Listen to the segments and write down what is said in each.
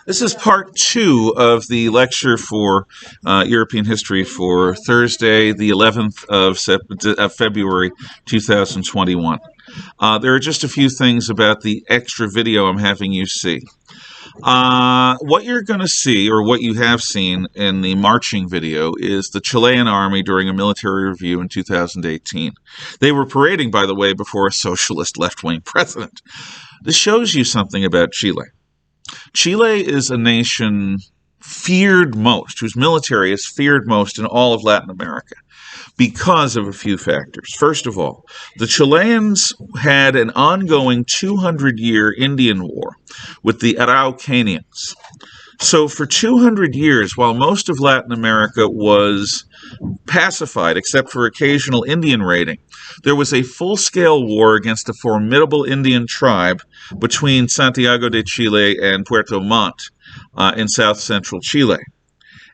This is part 2 of the lecture for European history for Thursday, the 11th of February, 2021. There are just a few things about the extra video I'm having you see. What you're going to see, or what you have seen in the marching video, is the Chilean army during a military review in 2018. They were parading, by the way, before a socialist left-wing president. This shows you something about Chile. Chile is a nation feared most, whose military is feared most in all of Latin America, because of a few factors. First of all, the Chileans had an ongoing 200-year Indian war with the Araucanians. So for 200 years, while most of Latin America was pacified, except for occasional Indian raiding, there was a full-scale war against a formidable Indian tribe between Santiago de Chile and Puerto Montt in south-central Chile.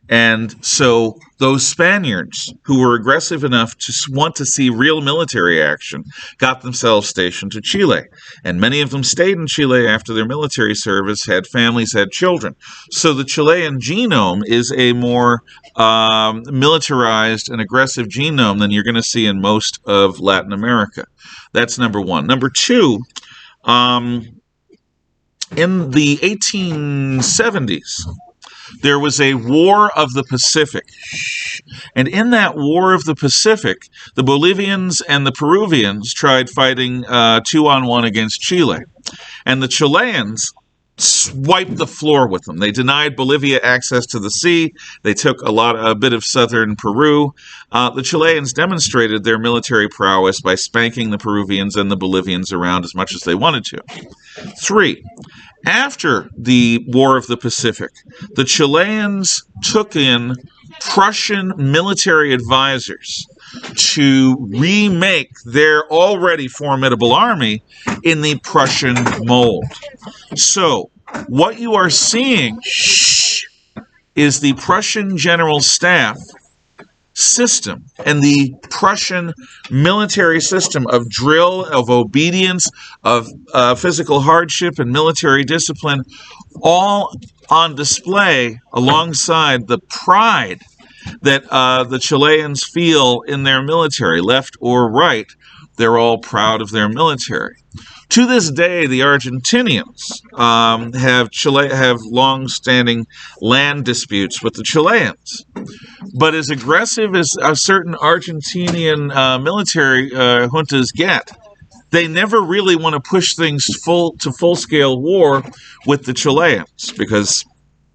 And so those Spaniards, who were aggressive enough to want to see real military action, got themselves stationed to Chile. And many of them stayed in Chile after their military service, had families, had children. So the Chilean genome is a more militarized and aggressive genome than you're going to see in most of Latin America. That's number one. Number two, in the 1870s, there was a War of the Pacific. And in that War of the Pacific, the Bolivians and the Peruvians tried fighting 2-on-1 against Chile. And the Chileans wiped the floor with them. They denied Bolivia access to the sea. They took a bit of southern Peru. The Chileans demonstrated their military prowess by spanking the Peruvians and the Bolivians around as much as they wanted to. 3. After the War of the Pacific, the Chileans took in Prussian military advisors to remake their already formidable army in the Prussian mold. So, what you are seeing is the Prussian General Staff system and the Prussian military system of drill, of obedience, of physical hardship and military discipline, all on display alongside the pride that the Chileans feel in their military, left or right. They're all proud of their military. To this day, the Argentinians have long-standing land disputes with the Chileans. But as aggressive as certain Argentinian military juntas get, they never really want to push things to full-scale war with the Chileans, because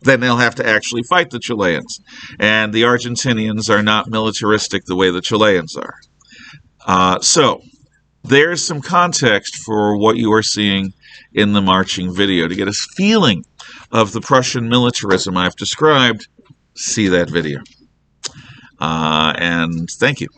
then they'll have to actually fight the Chileans. And the Argentinians are not militaristic the way the Chileans are. So, there's some context for what you are seeing in the marching video. To get a feeling of the Prussian militarism I've described, see that video. And thank you.